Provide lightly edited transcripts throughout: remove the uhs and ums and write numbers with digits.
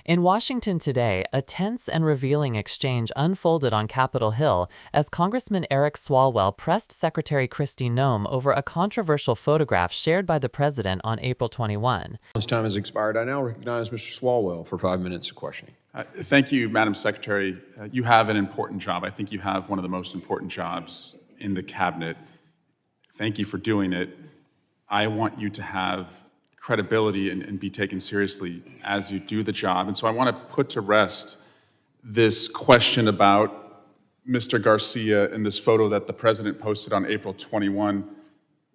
In Washington today, a tense and revealing exchange unfolded on Capitol Hill as Congressman Eric Swalwell pressed Secretary Kristi Noem over a controversial photograph shared by the president on April 21. This time has expired. I now recognize Mr. Swalwell for 5 minutes of questioning. Thank you, Madam Secretary. You have an important job. I think you have one of the most important jobs in the cabinet. Thank you for doing it. I want you to have credibility and be taken seriously as you do the job. And so I want to put to rest this question about Mr. Garcia and this photo that the president posted on April 21.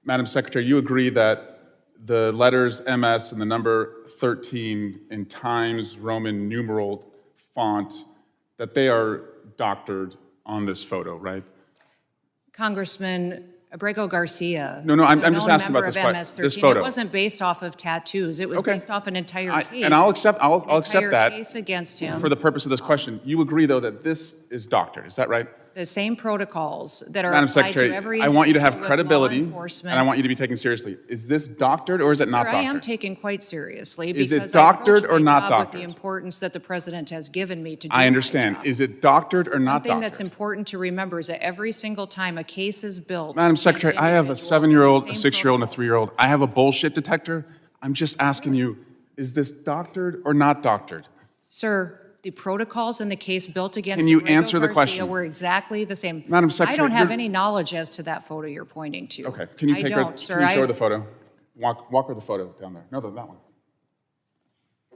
Madam Secretary, you agree that the letters MS and the number 13 in Times Roman numeral font, that they are doctored on this photo, right? Congressman Abrao Garcia. No, I'm just asking about this photo. It wasn't based off of tattoos. It was based off an entire case. And I'll accept that case against him. For the purpose of this question. You agree, though, that this is doctored. Is that right? The same protocols that are Madam applied Secretary, to every I want you to have with credibility, law and enforcement. I want you to be taken seriously. Is this doctored or is it not doctored? I am taken quite seriously. Is it because I doctored approach or my not job doctored? With the importance that the president has given me to do I understand. my job. Is it doctored or not One thing doctored? that's important to remember is that every single time a case is built. Madam Secretary, I have a against individuals 7-year-old, in a the same 6-year-old, and a protocols. 3-year-old. I have a bullshit detector. I'm just asking you, is this doctored or not doctored? Sir, the protocols in the case built against Can you Abrao answer the Garcia question? were exactly the same. Madam Secretary, I don't have you're- any knowledge as to that photo you're pointing to. Okay, can you I take don't, sir. Can you show her the photo? Walk her the photo down there. No, that one.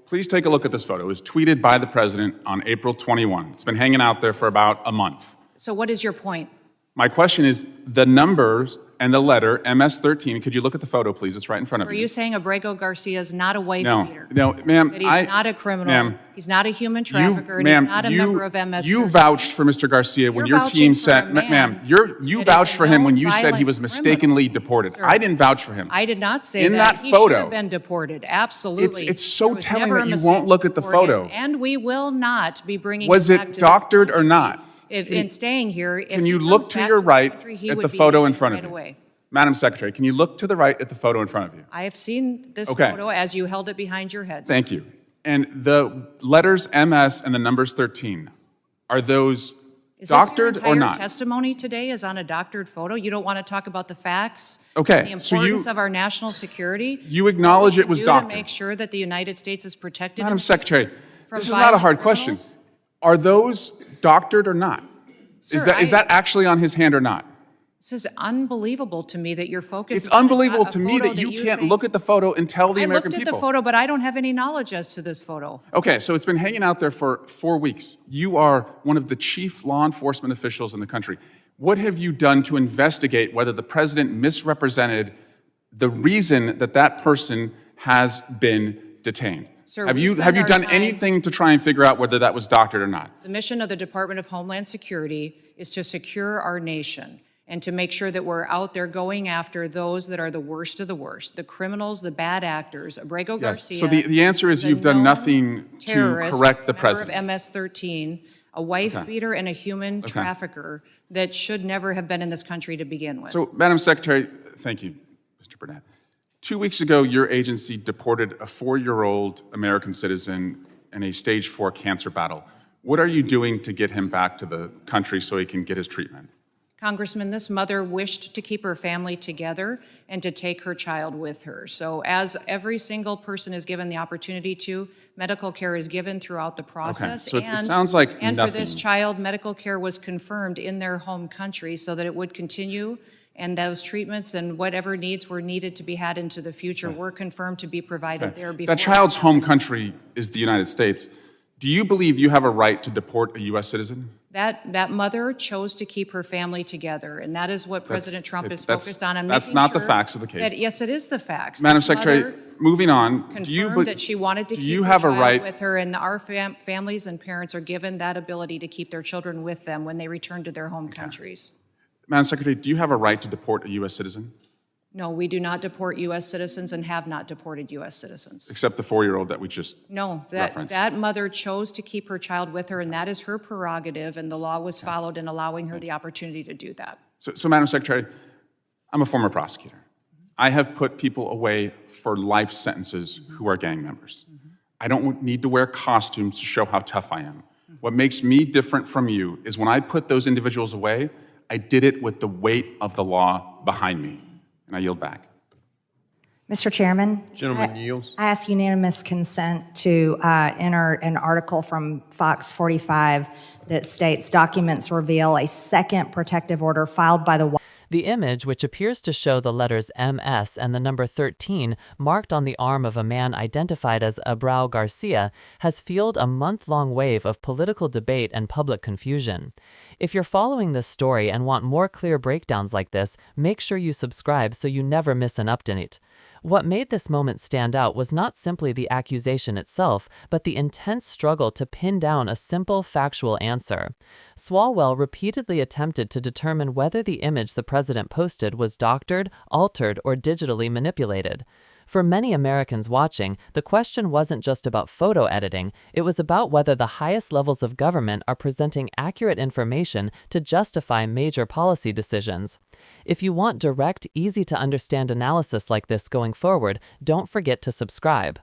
Please take a look at this photo. It was tweeted by the president on April 21. It's been hanging out there for about a month. So what is your point? My question is the numbers and the letter MS-13. Could you look at the photo, please? It's right in front of Are you. you saying Abrao Garcia is not a wife No, beater? no, ma'am. That he's not a criminal. Ma'am, He's not a human trafficker, and he's not a member of MS-13. You vouched for Mr. Garcia when You're your team vouching for a said, man ma'am, you that is vouched a for him when known you said he was violent mistakenly criminal. deported. Sir, I didn't vouch for him. I did not say In that He photo, should have been deported. Absolutely. It's so There was telling never that a you mistake won't look to at the deport him, photo. and we will not be bringing Was him back it to this doctored or country. not? In staying here, if Can you he look comes to back your the right country, he at would the be photo in deported front right of you? away. Madam Secretary, can you look to the right at the photo in front of you? I have seen this Okay. photo as you held it behind your head. Thank you. And the letters MS and the numbers 13, are those Is doctored this your or entire not? testimony today is on a doctored photo? You don't want to talk about the facts? Okay, The so importance of our national security? You acknowledge it was Do doctored. to make sure that the United States is protected? Madam and Secretary, from this is not a violent hard question. criminals? Are those doctored or not? Sir, Is that actually on his hand or not? This is unbelievable to me that you're focused It's on unbelievable a to me photo that you can't think- look at the photo and tell the I American looked at people. the photo, but I don't have any knowledge as to this photo. Okay, so it's been hanging out there for 4 weeks. You are one of the chief law enforcement officials in the country. What have you done to investigate whether the president misrepresented the reason that that person has been detained? Sir, have we you spend our done time- anything to try and figure out whether that was doctored or not? The mission of the Department of Homeland Security is to secure our nation and to make sure that we're out there going after those that are the worst of the worst, the criminals, the bad actors. Abrao Garcia. So the answer is a you've done known nothing to terrorist, correct the member president. of MS-13, a wife beater and a human trafficker that should never have been in this country to begin with. So, Madam Secretary, thank you, Mr. Burnett. 2 weeks ago, your agency deported a 4-year-old American citizen in a stage 4 cancer battle. What are you doing to get him back to the country so he can get his treatment? Congressman, this mother wished to keep her family together and to take her child with her. So as every single person is given the opportunity to, medical care is given throughout the process. so it sounds like And for this nothing. child, medical care was confirmed in their home country so that it would continue, and those treatments and whatever needs were needed to be had into the future were confirmed to be provided there before. That child's home country is the United States. Do you believe you have a right to deport a U.S. citizen? That mother chose to keep her family together, and that is what President Trump is focused on. That's making not the sure facts of the case. that- yes, it is the facts. Madam This Secretary, mother moving on, confirmed that she wanted to do keep you her have a child right? with her, and our families and parents are given that ability to keep their children with them when they return to their home countries. Madam Secretary, do you have a right to deport a U.S. citizen? No, we do not deport U.S. citizens and have not deported U.S. citizens. Except the 4-year-old that we just No, referenced. that mother chose to keep her child with her, and that is her prerogative, and the law was followed in allowing her the opportunity to do that. So, Madam Secretary, I'm a former prosecutor. I have put people away for life sentences who are gang members. I don't need to wear costumes to show how tough I am. What makes me different from you is when I put those individuals away, I did it with the weight of the law behind me. And I yield back. Mr. Chairman. Gentleman yields. I ask unanimous consent to enter an article from Fox 45 that states documents reveal a second protective order filed by the The image, which appears to show the letters MS and the number 13 marked on the arm of a man identified as Abrao Garcia, has fueled a month-long wave of political debate and public confusion. If you're following this story and want more clear breakdowns like this, make sure you subscribe so you never miss an update. What made this moment stand out was not simply the accusation itself, but the intense struggle to pin down a simple, factual answer. Swalwell repeatedly attempted to determine whether the image the president posted was doctored, altered, or digitally manipulated. For many Americans watching, the question wasn't just about photo editing, it was about whether the highest levels of government are presenting accurate information to justify major policy decisions. If you want direct, easy-to-understand analysis like this going forward, don't forget to subscribe.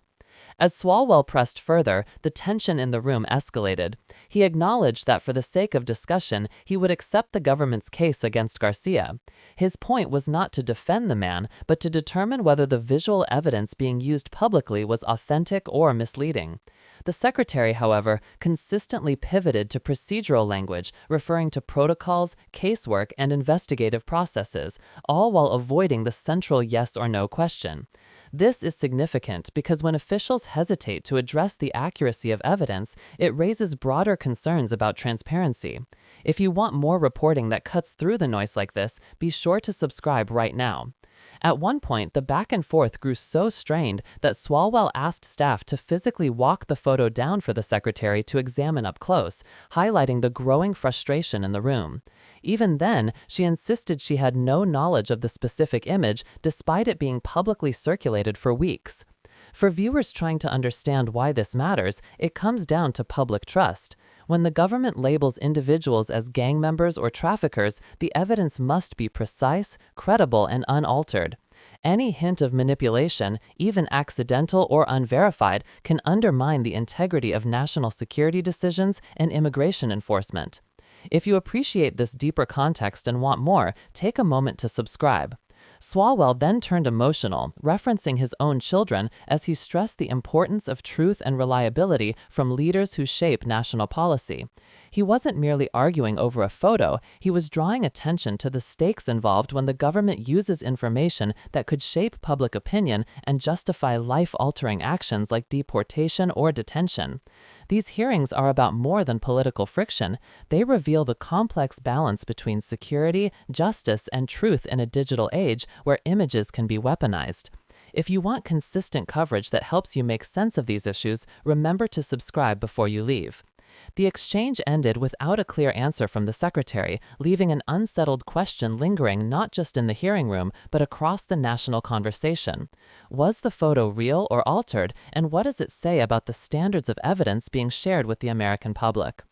As Swalwell pressed further, the tension in the room escalated. He acknowledged that for the sake of discussion, he would accept the government's case against Garcia. His point was not to defend the man, but to determine whether the visual evidence being used publicly was authentic or misleading. The secretary, however, consistently pivoted to procedural language, referring to protocols, casework, and investigative processes, all while avoiding the central yes or no question. This is significant because when officials hesitate to address the accuracy of evidence, it raises broader concerns about transparency. If you want more reporting that cuts through the noise like this, be sure to subscribe right now. At one point, the back and forth grew so strained that Swalwell asked staff to physically walk the photo down for the secretary to examine up close, highlighting the growing frustration in the room. Even then, she insisted she had no knowledge of the specific image, despite it being publicly circulated for weeks. For viewers trying to understand why this matters, it comes down to public trust. When the government labels individuals as gang members or traffickers, the evidence must be precise, credible, and unaltered. Any hint of manipulation, even accidental or unverified, can undermine the integrity of national security decisions and immigration enforcement. If you appreciate this deeper context and want more, take a moment to subscribe. Swalwell then turned emotional, referencing his own children as he stressed the importance of truth and reliability from leaders who shape national policy. He wasn't merely arguing over a photo, he was drawing attention to the stakes involved when the government uses information that could shape public opinion and justify life-altering actions like deportation or detention. These hearings are about more than political friction. They reveal the complex balance between security, justice, and truth in a digital age where images can be weaponized. If you want consistent coverage that helps you make sense of these issues, remember to subscribe before you leave. The exchange ended without a clear answer from the secretary, leaving an unsettled question lingering not just in the hearing room, but across the national conversation. Was the photo real or altered, and what does it say about the standards of evidence being shared with the American public?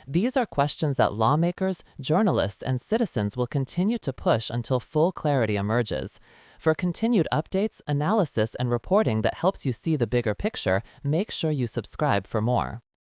These are questions that lawmakers, journalists, and citizens will continue to push until full clarity emerges. For continued updates, analysis, and reporting that helps you see the bigger picture, make sure you subscribe for more.